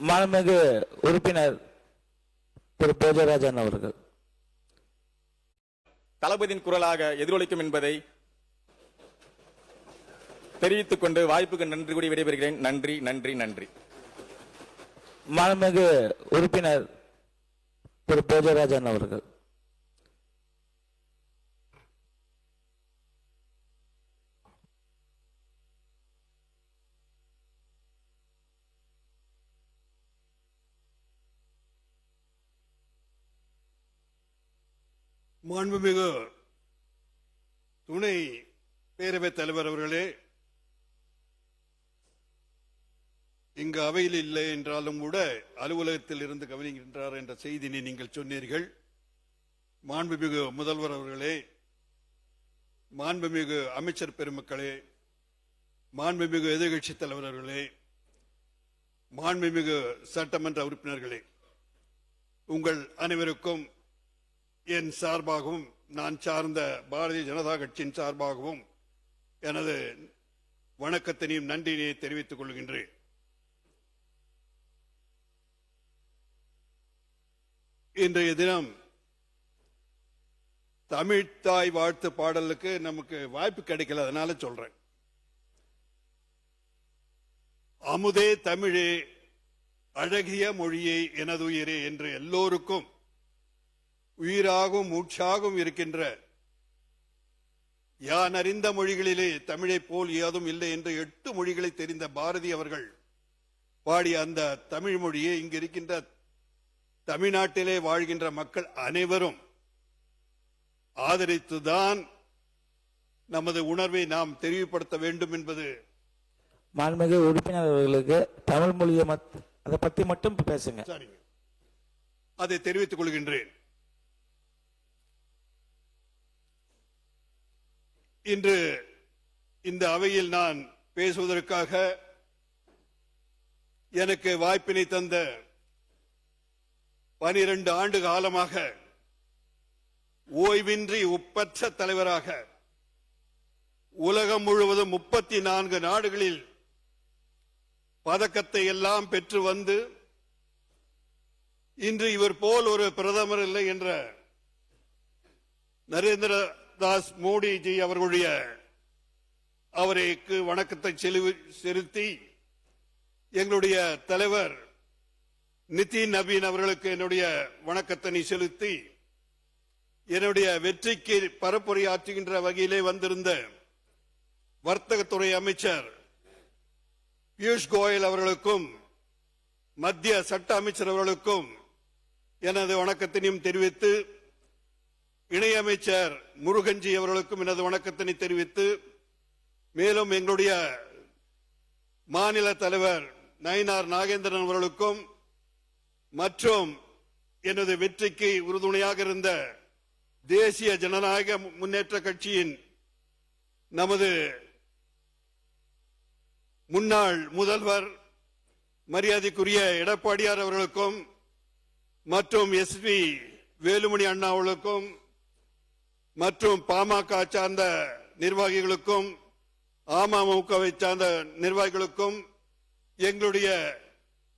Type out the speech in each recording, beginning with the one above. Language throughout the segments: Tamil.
மாண்புமிகு உறுப்பினர் திரு போஜராஜன் அவர்கள். தளபதியின் குரலாக எதிரொலிக்கும் என்பதை தெரிவித்துக் கொண்டு வாய்ப்புக்கு நன்றி கூடி விடைபெறுகிறேன். நன்றி நன்றி நன்றி. மாண்புமிகு உறுப்பினர் திரு போஜராஜன் அவர்கள். மாண்புமிகு துணை பேரவைத் தலைவர் அவர்களே, இங்கு அவையில் இல்லை என்றாலும் கூட அலுவலகத்தில் இருந்து கவனிக்கின்றார் என்ற செய்தியை நீங்கள் சொன்னீர்கள். மாண்புமிகு முதல்வர் அவர்களே, மாண்புமிகு அமைச்சர் பெருமக்களே, மாண்புமிகு எதிர்கட்சித் தலைவர் அவர்களே, மாண்புமிகு சட்டமன்ற உறுப்பினர்களே, உங்கள் அனைவருக்கும் என் சார்பாகவும் நான் சார்ந்த பாரதிய ஜனதா கட்சியின் சார்பாகவும் எனது வணக்கத்தினையும் நன்றியினை தெரிவித்துக் கொள்கின்றேன். இன்றைய தினம் தமிழ்த்தாய் வாழ்த்து பாடலுக்கு நமக்கு வாய்ப்பு கிடைக்கல, அதனால சொல்றேன். அமுதே தமிழே அழகிய மொழியே எனதுயிரே என்று எல்லோருக்கும் உயிராகவும் மூச்சாகவும் இருக்கின்ற யான் அறிந்த மொழிகளிலே தமிழை போல் ஏதும் இல்லை என்று 8 மொழிகளை தெரிந்த பாரதி அவர்கள் பாடிய அந்த தமிழ் மொழியை இங்கு இருக்கின்ற தமிழ்நாட்டிலே வாழ்கின்ற மக்கள் அனைவரும் ஆதரித்துதான் நமது உணர்வை நாம் தெளிவுபடுத்த வேண்டும் என்பது. மாண்புமிகு உறுப்பினர் அவர்களுக்கு தமிழ் மொழியை அதை பத்தி மட்டும் பேசுங்க. அதை தெரிவித்துக் கொள்கின்றேன். இன்று இந்த அவையில் நான் பேசுவதற்காக எனக்கு வாய்ப்பினை தந்த 12 ஆண்டு காலமாக ஓய்வின்றி ஒப்பற்ற தலைவராக உலகம் முழுவதும் 34 நாடுகளில் பதக்கத்தை எல்லாம் பெற்று வந்து இன்று இவர் போல் ஒரு பிரதமர் இல்லை என்ற நரேந்திர தாஸ் மோடிஜி அவர்களுடைய அவருக்கு வணக்கத்தை செலுத்தி எங்களுடைய தலைவர் நிதின் நவீன் அவர்களுக்கு என்னுடைய வணக்கத்தினை செலுத்தி என்னுடைய வெற்றிக்கு பரப்புரையாற்றுகின்ற வகையிலே வந்திருந்த வர்த்தகத்துறை அமைச்சர் பியூஷ் கோயல் அவர்களுக்கும் மத்திய சட்ட அமைச்சர் அவர்களுக்கும் எனது வணக்கத்தினையும் தெரிவித்து இணையமைச்சர் முருகன்ஜி அவர்களுக்கும் எனது வணக்கத்தினை தெரிவித்து மேலும் எங்களுடைய மாநில தலைவர் நயினார் நாகேந்திரன் அவர்களுக்கும் மற்றும் எனது வெற்றிக்கு உறுதுணையாக இருந்த தேசிய ஜனநாயக முன்னேற்ற கட்சியின் நமது முன்னாள் முதல்வர் மரியாதைக்குரிய எடப்பாடியார் அவர்களுக்கும் மற்றும் எஸ்பி வேலுமணி அண்ணா அவர்களுக்கும் மற்றும் பாமக சார்ந்த நிர்வாகிகளுக்கும் அமமுகவை சார்ந்த நிர்வாகிகளுக்கும் எங்களுடைய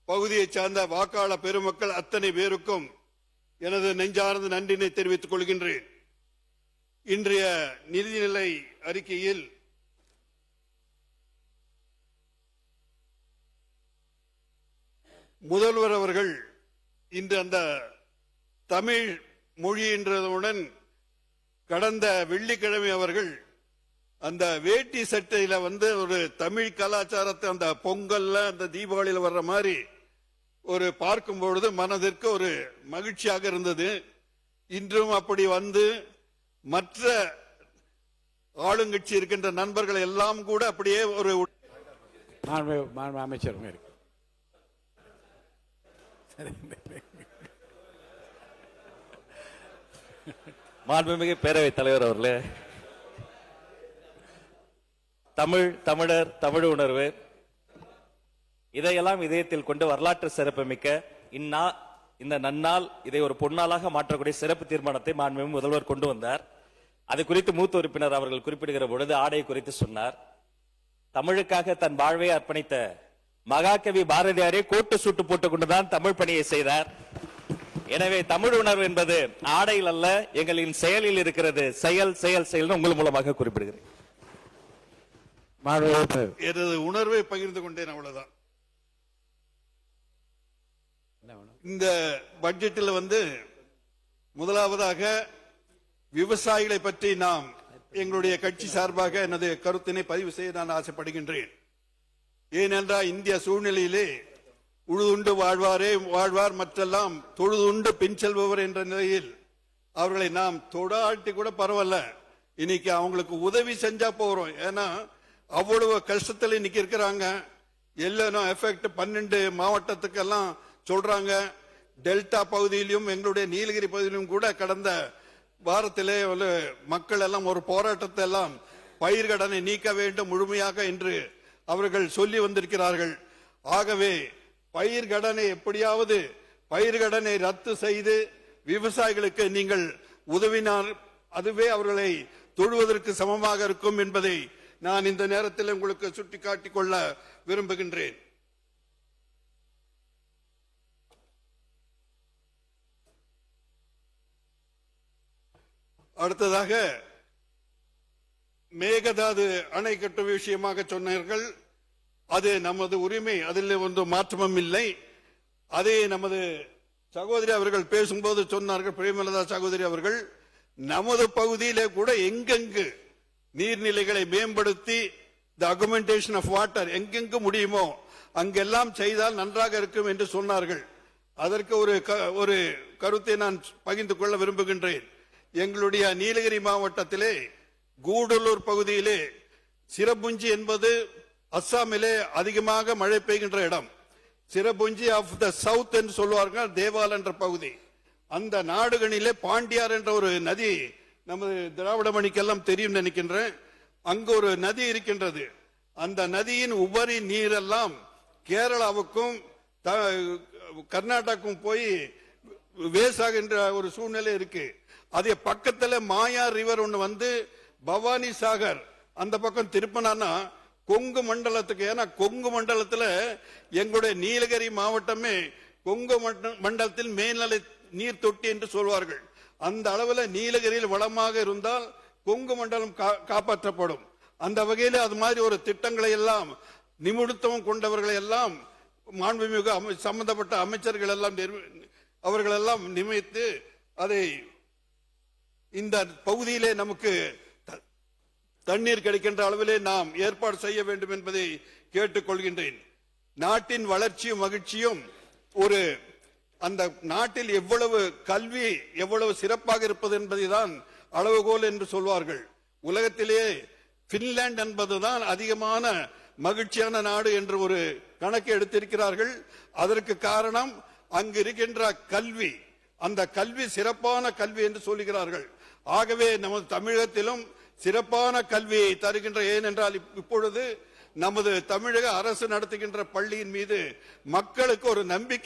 பகுதியை சார்ந்த வாக்காளர் பெருமக்கள் அத்தனை பேருக்கும் எனது நெஞ்சார்ந்த நன்றினை தெரிவித்துக் கொள்கின்றேன். இன்றைய நிதிநிலை அறிக்கையில் முதல்வர் அவர்கள் இன்று அந்த தமிழ் மொழி என்றதுடன் கடந்த வெள்ளிக்கிழமை அவர்கள் அந்த வேட்டி சட்டையில ஒரு தமிழ் கலாச்சாரத்தை அந்த பொங்கல்ல அந்த தீபாவளியில வர்ற மாதிரி ஒரு பார்க்கும் பொழுது மனதிற்கு ஒரு மகிழ்ச்சியாக இருந்தது. இன்றும் அப்படி வந்து மற்ற ஆளுங்கட்சி இருக்கின்ற நண்பர்கள் எல்லாம் கூட அப்படியே ஒரு அமைச்சர் மாண்புமிகு பேரவைத் தலைவர் அவர்களே, தமிழர் தமிழ் உணர்வு இதையெல்லாம் இதயத்தில் கொண்டு வரலாற்று சிறப்புமிக்க இந்த நன்னாள் இதை ஒரு பொன்னாளாக மாற்றக்கூடிய சிறப்பு தீர்மானத்தை மாண்புமிகு முதல்வர் கொண்டு வந்தார். அது குறித்து மூத்த உறுப்பினர் அவர்கள் குறிப்பிடுகிற பொழுது ஆடை குறித்து சொன்னார். தமிழுக்காக தன் வாழ்வை அர்ப்பணித்த மகாகவி பாரதியாரே கோட்டு சூட்டு போட்டுக் கொண்டுதான் தமிழ் பணியை செய்தார். எனவே தமிழ் உணர்வு என்பது ஆடையில் அல்ல, எங்களின் செயலில் இருக்கிறது. செயல் செயல் செயல் உங்கள் மூலமாக குறிப்பிடுகிறேன். எனது உணர்வை பகிர்ந்து கொண்டேன், அவ்வளவுதான். இந்த பட்ஜெட்டில் முதலாவதாக விவசாயிகளை பற்றி நாம் எங்களுடைய கட்சி சார்பாக எனது கருத்தினை பதிவு செய்ய நான் ஆசைப்படுகின்றேன். ஏனென்றால் இந்திய சூழ்நிலையிலே உழுதுண்டு வாழ்வார் மற்றெல்லாம் தொழுதுண்டு பின் செல்பவர் என்ற நிலையில் அவர்களை நாம் தொடாட்டி கூட பரவாயில்ல, இன்னைக்கு அவங்களுக்கு உதவி செஞ்சா போறோம். ஏன்னா அவ்வளவு கஷ்டத்தில் இன்னைக்கு இருக்கிறாங்க. எல்லாம் எஃபெக்ட் 12 மாவட்டத்துக்கு எல்லாம் சொல்றாங்க. டெல்டா பகுதியிலும் எங்களுடைய நீலகிரி பகுதியிலும் கூட கடந்த வாரத்திலே மக்கள் எல்லாம் ஒரு போராட்டத்தை எல்லாம் பயிர்கடனை நீக்க வேண்டும் முழுமையாக என்று அவர்கள் சொல்லி வந்திருக்கிறார்கள். ஆகவே பயிர்கடனை எப்படியாவது பயிர்கடனை ரத்து செய்து விவசாயிகளுக்கு நீங்கள் உதவினால் அதுவே அவர்களை தொழுவதற்கு சமமாக இருக்கும் என்பதை நான் இந்த நேரத்தில் உங்களுக்கு சுட்டிக்காட்டிக் கொள்ள விரும்புகின்றேன். அடுத்ததாக மேகதாது அணை கட்டும் விஷயமாக சொன்னார்கள். அது நமது உரிமை, அதில் ஒன்றும் மாற்றமும் இல்லை. அதே நமது சகோதரி அவர்கள் பேசும்போது சொன்னார்கள், பிரேமலதா சகோதரி அவர்கள், நமது பகுதியிலே கூட எங்கெங்கு நீர்நிலைகளை மேம்படுத்தி தி அகுமெண்டேஷன் ஆஃப் வாட்டர் எங்கெங்கு முடியுமோ அங்கெல்லாம் செய்தால் நன்றாக இருக்கும் என்று சொன்னார்கள். அதற்கு ஒரு கருத்தை நான் பகிர்ந்து கொள்ள விரும்புகின்றேன். எங்களுடைய நீலகிரி மாவட்டத்திலே கூடலூர் பகுதியிலே சிரபுஞ்சி என்பது அஸ்ஸாமிலே அதிகமாக மழை பெய்கின்ற இடம். சிரபுஞ்சி ஆஃப் த சவுத் என்று சொல்வார்கள், தேவால் என்ற பகுதி. அந்த நாடுகளிலே பாண்டியார் என்ற ஒரு நதி நமது திராவிட மணிக்கெல்லாம் தெரியும் நினைக்கின்றேன். அங்கு ஒரு நதி இருக்கின்றது. அந்த நதியின் உபரி நீரெல்லாம் கேரளாவுக்கும் கர்நாடகாவுக்கும் போய் வேஸ்டாகின்ற ஒரு சூழ்நிலை இருக்கு. அதே பக்கத்துல மாயா ரிவர் ஒண்ணு பவானி சாகர் அந்த பக்கம் திருப்பினா கொங்கு மண்டலத்துக்கு, ஏன்னா கொங்கு மண்டலத்துல எங்களுடைய நீலகிரி மாவட்டமே கொங்கு மண்டலத்தில் மேல்நிலை நீர் தொட்டி என்று சொல்வார்கள். அந்த அளவுல நீலகிரியில் வளமாக இருந்தால் கொங்கு மண்டலம் காப்பாற்றப்படும். அந்த வகையில் அது மாதிரி ஒரு திட்டங்களை எல்லாம் நிமித்தம் கொண்டவர்களை எல்லாம் மாண்புமிகு சம்பந்தப்பட்ட அமைச்சர்கள் எல்லாம் அவர்கள் எல்லாம் நியமித்து அதை இந்த பகுதியிலே நமக்கு தண்ணீர் கிடைக்கின்ற அளவிலே நாம் ஏற்பாடு செய்ய வேண்டும் என்பதை கேட்டுக்கொள்கின்றேன். நாட்டின் வளர்ச்சியும் மகிழ்ச்சியும் அந்த நாட்டில் எவ்வளவு கல்வி எவ்வளவு சிறப்பாக இருப்பது என்பதை தான் அளவுகோல் என்று சொல்வார்கள். உலகத்திலேயே பின்லாந்து என்பதுதான் அதிகமான மகிழ்ச்சியான நாடு என்று ஒரு கணக்கு எடுத்திருக்கிறார்கள். அதற்கு காரணம் அங்கு இருக்கின்ற கல்வி, அந்த கல்வி சிறப்பான கல்வி என்று சொல்லுகிறார்கள். ஆகவே நமது தமிழகத்திலும் சிறப்பான கல்வியை தருகின்ற, ஏனென்றால் இப்பொழுது நமது தமிழக அரசு நடத்துகின்ற பள்ளியின் மீது மக்களுக்கு ஒரு நம்பிக்கை